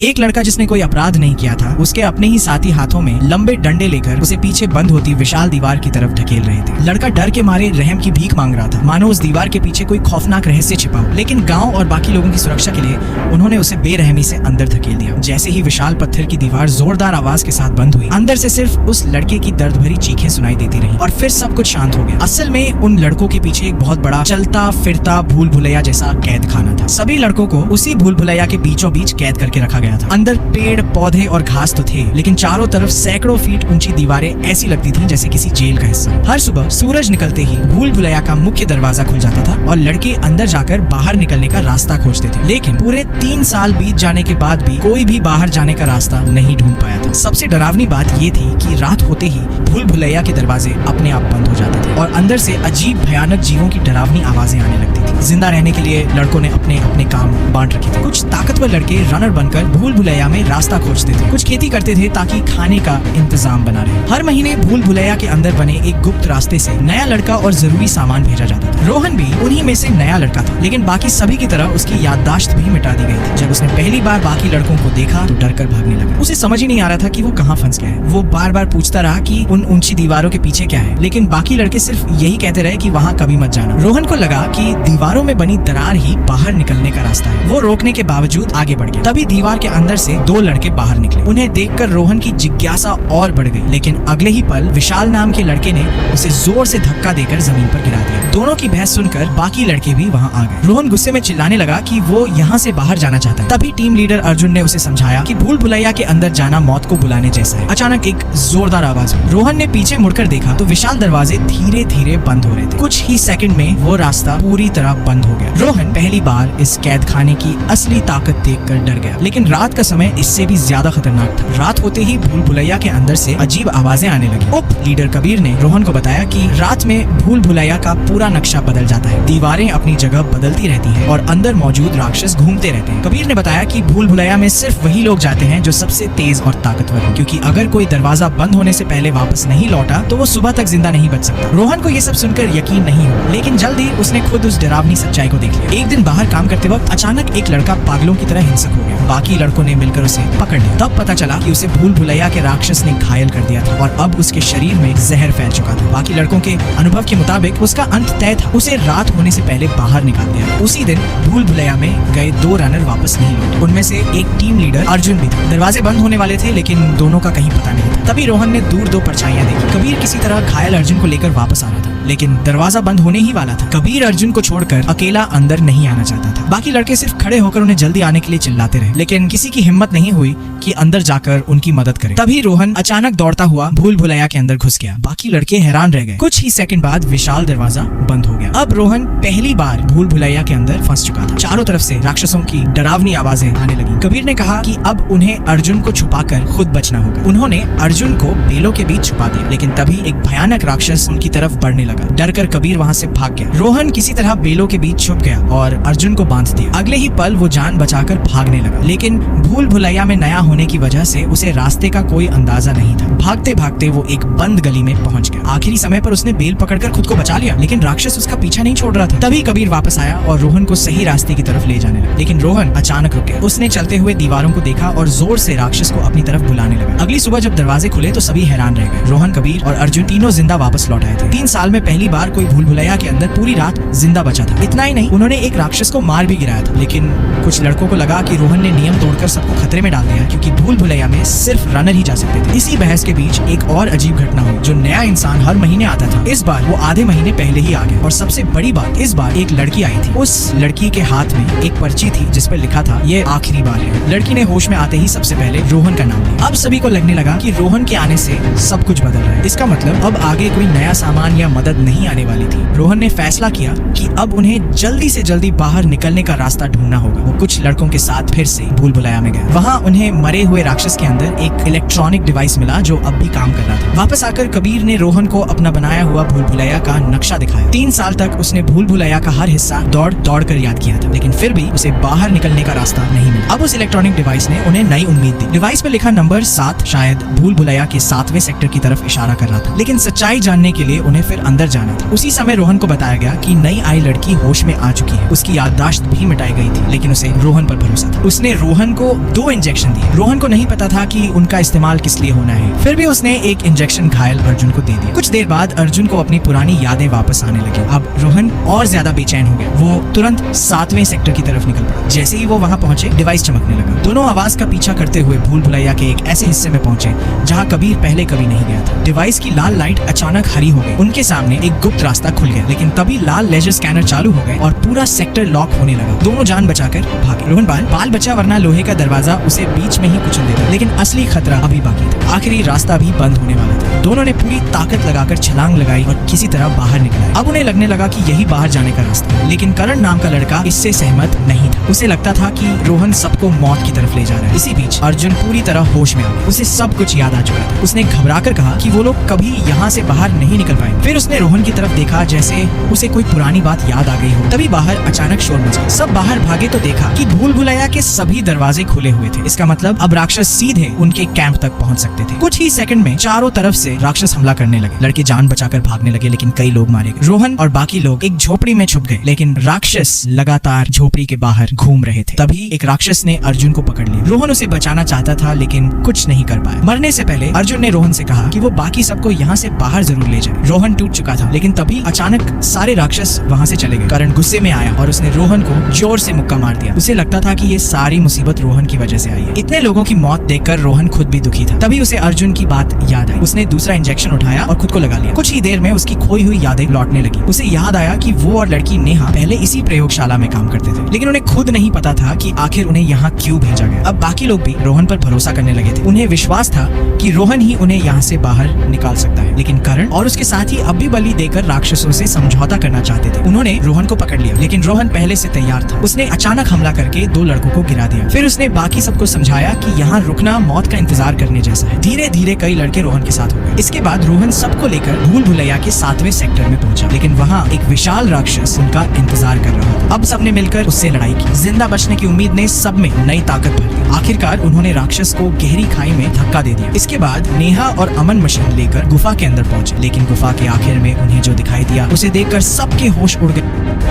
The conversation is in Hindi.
एक लड़का जिसने कोई अपराध नहीं किया था, उसके अपने ही साथी हाथों में लंबे डंडे लेकर उसे पीछे बंद होती विशाल दीवार की तरफ ढकेल रहे थे। लड़का डर के मारे रहम की भीख मांग रहा था, मानो उस दीवार के पीछे कोई खौफनाक रहस्य छिपा हो। लेकिन गांव और बाकी लोगों की सुरक्षा के लिए उन्होंने उसे बेरहमी से अंदर धकेल दिया। जैसे ही विशाल पत्थर की दीवार जोरदार आवाज के साथ बंद हुई, अंदर से सिर्फ उस लड़के की दर्द भरी चीखें सुनाई देती रही और फिर सब कुछ शांत हो गया। असल में उन लड़कों के पीछे एक बहुत बड़ा चलता फिरता भूल भुलैया जैसा कैद खाना था। सभी लड़कों को उसी भूल भुलैया के बीचों बीच कैद करके रखा गया था। अंदर पेड़ पौधे और घास तो थे, लेकिन चारों तरफ सैकड़ों फीट ऊंची दीवारें ऐसी लगती थीं जैसे किसी जेल का हिस्सा। हर सुबह सूरज निकलते ही भूल भुलैया का मुख्य दरवाजा खुल जाता था और लड़के अंदर जाकर बाहर निकलने का रास्ता खोजते थे। लेकिन पूरे 3 साल बीत जाने के बाद भी कोई भी बाहर जाने का रास्ता नहीं ढूंढ पाया था। सबसे डरावनी बात ये थी कि रात होते ही भूल भुलैया के दरवाजे अपने आप बंद हो जाते थे और अंदर से अजीब भयानक जीवों की डरावनी आवाजें आने लगती थी। जिंदा रहने के लिए लड़कों ने अपने अपने काम बांट रखे थे। कुछ ताकतवर लड़के रनर बनकर भूल भुलैया में रास्ता खोजते थे, कुछ खेती करते थे ताकि खाने का इंतजाम बना रहे। हर महीने भूल भुलैया के अंदर बने एक गुप्त रास्ते से नया लड़का और जरूरी सामान भेजा जाता था। रोहन भी उन्हीं में से नया लड़का था, लेकिन बाकी सभी की तरह उसकी याददाश्त भी मिटा दी गई थी। जब उसने पहली बार बाकी लड़कों को देखा तो डर कर भागने लगा। उसे समझ ही नहीं आ रहा था कि वो कहाँ फंस गया है। वो बार बार पूछता रहा कि उन ऊंची दीवारों के पीछे क्या है, लेकिन बाकी लड़के सिर्फ यही कहते रहे कि वहाँ कभी मत जाना। रोहन को लगा कि दीवारों में बनी दरार ही बाहर निकलने का रास्ता है। वो रोकने के बावजूद आगे बढ़ गया। तभी दीवार के अंदर से 2 लड़के बाहर निकले। उन्हें देखकर रोहन की जिज्ञासा और बढ़ गई, लेकिन अगले ही पल विशाल नाम के लड़के ने उसे जोर से धक्का देकर जमीन पर गिरा दिया। दोनों की बहस सुनकर बाकी लड़के भी वहाँ आ गए। रोहन गुस्से में चिल्लाने लगा कि वो यहाँ से बाहर जाना चाहता है। तभी टीम लीडर अर्जुन ने उसे समझाया कि भूल भुलैया के अंदर जाना मौत को बुलाने जैसा है। अचानक एक जोरदार आवाज हुई। रोहन ने पीछे मुड़कर देखा तो विशाल दरवाजे धीरे धीरे बंद हो रहे थे। कुछ ही सेकंड में वो रास्ता पूरी तरह बंद हो गया। रोहन पहली बार इस कैद खाने की असली ताकत देखकर डर गया, लेकिन रात का समय इससे भी ज्यादा खतरनाक था। रात होते ही भूल भुलैया के अंदर से अजीब आवाजें आने लगी। उप लीडर कबीर ने रोहन को बताया कि रात में भूल भुलैया का पूरा नक्शा बदल जाता है। दीवारें अपनी जगह बदलती रहती हैं और अंदर मौजूद राक्षस घूमते रहते हैं। कबीर ने बताया कि भूल भुलैया में सिर्फ वही लोग जाते हैं जो सबसे तेज और ताकतवर हैं, क्योंकि अगर कोई दरवाजा बंद होने से पहले वापस नहीं लौटा तो वो सुबह तक जिंदा नहीं बच सकता। रोहन को ये सब सुनकर यकीन नहीं हुआ, लेकिन जल्द ही उसने खुद उस डरावनी सच्चाई को देख लिया। एक दिन बाहर काम करते वक्त अचानक एक लड़का पागलों की तरह हिंसक हो गया। बाकी लड़कों ने मिलकर उसे पकड़ लिया। तब पता चला कि उसे भूल भुलैया के राक्षस ने घायल कर दिया था और अब उसके शरीर में जहर फैल चुका था। बाकी लड़कों के अनुभव के मुताबिक उसका अंत तय था। उसे रात होने से पहले बाहर निकाल दिया। उसी दिन भूल भुलैया में गए 2 रनर वापस नहीं लौटे। उनमें से एक टीम लीडर अर्जुन भी था। दरवाजे बंद होने वाले थे, लेकिन दोनों का कहीं पता नहीं था। तभी रोहन ने दूर 2 परछाइयां देखी। कबीर किसी तरह घायल अर्जुन को लेकर वापस आ रहा था, लेकिन दरवाजा बंद होने ही वाला था। कबीर अर्जुन को छोड़कर अकेला अंदर नहीं आना चाहता था। बाकी लड़के सिर्फ खड़े होकर उन्हें जल्दी आने के लिए चिल्लाते रहे, लेकिन किसी की हिम्मत नहीं हुई कि अंदर जाकर उनकी मदद करे। तभी रोहन अचानक दौड़ता हुआ भूल भुलैया के अंदर घुस गया। बाकी लड़के हैरान रह गए। कुछ ही सेकंड बाद विशाल दरवाजा बंद हो गया। अब रोहन पहली बार भूल भुलैया के अंदर फंस चुका था। चारों तरफ से राक्षसों की डरावनी आवाजें आने लगी। कबीर ने कहा कि अब उन्हें अर्जुन को छुपाकर खुद बचना होगा। उन्होंने अर्जुन को बेलों के बीच छुपा दिया, लेकिन तभी एक भयानक राक्षस उनकी तरफ बढ़ने लगा। डरकर कबीर वहाँ से भाग गया। रोहन किसी तरह बेलों के बीच छुप गया और अर्जुन को बांध दिया। अगले ही पल वो जान बचाकर भागने लगा, लेकिन भूल भुलैया में नया होने की वजह से उसे रास्ते का कोई अंदाजा नहीं था। भागते भागते वो एक बंद गली में पहुंच गया। आखिरी समय पर उसने बेल पकड़कर खुद को बचा लिया, लेकिन राक्षस उसका पीछा नहीं छोड़ रहा था। तभी कबीर वापस आया और रोहन को सही रास्ते की तरफ ले जाने लगा, लेकिन रोहन अचानक रुक गया। उसने चलते हुए दीवारों को देखा और जोर से राक्षस को अपनी तरफ बुलाने लगा। अगली सुबह जब दरवाजे खुले तो सभी हैरान रह गए। रोहन, कबीर और अर्जुन तीनों जिंदा वापस लौट आए थे। 3 साल में पहली बार कोई भूल भुलैया के अंदर पूरी रात जिंदा बचा था। इतना ही नहीं, उन्होंने एक राक्षस को मार भी गिराया था, लेकिन कुछ लड़कों को लगा कि रोहन ने नियम तोड़कर सबको खतरे में डाल दिया, क्योंकि भूल भुलैया में सिर्फ रनर ही जा सकते थे। इसी बहस के बीच एक और अजीब घटना हुई। जो नया इंसान हर महीने आता था, इस बार वो आधे महीने पहले ही आ गया। और सबसे बड़ी बात, इस बार एक लड़की आई थी। उस लड़की के हाथ में एक पर्ची थी जिस पर लिखा था, ये आखिरी बार है। लड़की ने होश में आते ही सबसे पहले रोहन का नाम लिया। अब सभी को लगने लगा कि रोहन के आने से सब कुछ बदल रहा है। इसका मतलब अब आगे कोई नया सामान या मदद नहीं आने वाली थी। रोहन ने फैसला किया कि अब उन्हें जल्दी से जल्दी बाहर निकलने का रास्ता ढूंढना होगा। वो कुछ लड़कों के साथ फिर से भूल भुलैया में गया। वहाँ उन्हें मरे मरे हुए राक्षस के अंदर एक इलेक्ट्रॉनिक डिवाइस मिला जो अब भी काम कर रहा था। वापस आकर कबीर ने रोहन को अपना बनाया हुआ भूल भुलैया का नक्शा दिखाया। 3 साल तक उसने भूल भुलैया का हर हिस्सा दौड़ दौड़ कर याद किया था, लेकिन फिर भी उसे बाहर निकलने का रास्ता नहीं मिला। अब उस इलेक्ट्रॉनिक डिवाइस ने उन्हें नई उम्मीद दी। डिवाइस पर लिखा नंबर 7 शायद भूल भुलैया के 7वें सेक्टर की तरफ इशारा कर रहा था, लेकिन सच्चाई जानने के लिए उन्हें फिर अंदर जाना था। उसी समय रोहन को बताया गया कि नई आई लड़की होश में आ चुकी है। उसकी याददाश्त भी मिटाई गई थी, लेकिन उसे रोहन पर भरोसा था। उसने रोहन को 2 इंजेक्शन दिए। रोहन को नहीं पता था कि उनका इस्तेमाल किस लिए होना है, फिर भी उसने एक इंजेक्शन घायल अर्जुन को दे दिया। कुछ देर बाद अर्जुन को अपनी पुरानी यादें वापस आने लगी। अब रोहन और ज्यादा बेचैन हो गया। वो तुरंत 7वें सेक्टर की तरफ निकल पड़ा। जैसे ही वो वहाँ पहुंचे, डिवाइस चमकने लगा। दोनों आवाज का पीछा करते हुए भूल भुलैया के एक ऐसे हिस्से में पहुंचे जहाँ कबीर पहले कभी नहीं गया था। डिवाइस की लाल लाइट अचानक हरी हो गई। उनके सामने एक गुप्त रास्ता खुल गया, लेकिन तभी लाल लेजर स्कैनर चालू हो गए और पूरा सेक्टर लॉक होने लगा। दोनों जान बचाकर भागे। रोहन बाल बचा, वरना लोहे का दरवाजा उसे बीच में ही कुचल देता। लेकिन असली खतरा अभी बाकी था। आखिरी रास्ता भी बंद होने वाला था। दोनों ने पूरी ताकत लगाकर छलांग लगाई और किसी तरह बाहर निकल आए। अब उन्हें लगने लगा कि यही बाहर जाने का रास्ता है, लेकिन करण नाम का लड़का इससे सहमत नहीं था। उसे लगता था कि रोहन सबको मौत की तरफ ले जा रहा है। इसी बीच अर्जुन पूरी तरह होश में आ गया। उसे सब कुछ याद आ चुका था। उसने घबराकर कहा कि वो लोग कभी यहाँ से बाहर नहीं निकल पाएंगे। फिर उसने रोहन की तरफ देखा जैसे उसे कोई पुरानी बात याद आ गई हो। तभी बाहर अचानक शोर मच गया। सब बाहर भागे तो देखा कि भूल भुलैया के सभी दरवाजे खुले हुए थे। इसका मतलब अब राक्षस सीधे उनके कैंप तक पहुंच सकते थे। कुछ ही सेकंड में चारों तरफ से राक्षस हमला करने लगे। लड़के जान बचाकर भागने लगे, लेकिन कई लोग मारे गए। रोहन और बाकी लोग एक झोपड़ी में छुप गए, लेकिन राक्षस लगातार झोपड़ी के बाहर घूम रहे थे। तभी एक राक्षस ने अर्जुन को पकड़ लिया। रोहन उसे बचाना चाहता था, लेकिन कुछ नहीं कर पाया। मरने से पहले अर्जुन ने रोहन से कहा कि वो बाकी सबको यहाँ से बाहर जरूर ले जाए। रोहन टूट चुका था, लेकिन तभी अचानक सारे राक्षस वहाँ से चले गए। करण गुस्से में आया और उसने रोहन को जोर से मुक्का मार दिया। उसे लगता था कि ये सारी मुसीबत रोहन की वजह से आई है। इतने लोगों की मौत देखकर रोहन खुद भी दुखी था। तभी उसे अर्जुन की बात याद आई। उसने दूसरा इंजेक्शन उठाया और खुद को लगा लिया। कुछ ही देर में उसकी खोई हुई यादें लौटने लगी। उसे याद आया कि वो और लड़की नेहा पहले इसी प्रयोगशाला में काम करते थे, लेकिन उन्हें खुद नहीं पता था कि आखिर उन्हें यहाँ क्यों भेजा गया। अब बाकी लोग भी रोहन पर भरोसा करने लगे थे। उन्हें विश्वास था कि रोहन ही उन्हें यहाँ से बाहर निकाल सकता है, लेकिन करण और उसके साथी अब भी बलि देकर राक्षसों से समझौता करना चाहते थे। उन्होंने रोहन को पकड़ लिया, लेकिन रोहन पहले से तैयार था। उसने अचानक हमला करके 2 लड़कों को गिरा दिया। फिर उसने बाकी सबको समझाया कि यहाँ रुकना मौत का इंतजार करने जैसा है। धीरे धीरे कई लड़के रोहन के साथ हो गए। इसके बाद रोहन सबको लेकर भूल भुलैया के 7वें सेक्टर में पहुंचा, लेकिन वहाँ एक विशाल राक्षस उनका इंतजार कर रहा था। अब सबने मिलकर उससे लड़ाई की। जिंदा बचने की उम्मीद ने सब में नई ताकत भर दी। आखिरकार उन्होंने राक्षस को गहरी खाई में धक्का दे दिया। इसके बाद नेहा और अमन मशीन लेकर गुफा के अंदर पहुंचे, लेकिन गुफा के आखिर में उन्हें जो दिखाई दिया उसे देखकर सबके होश उड़ गए।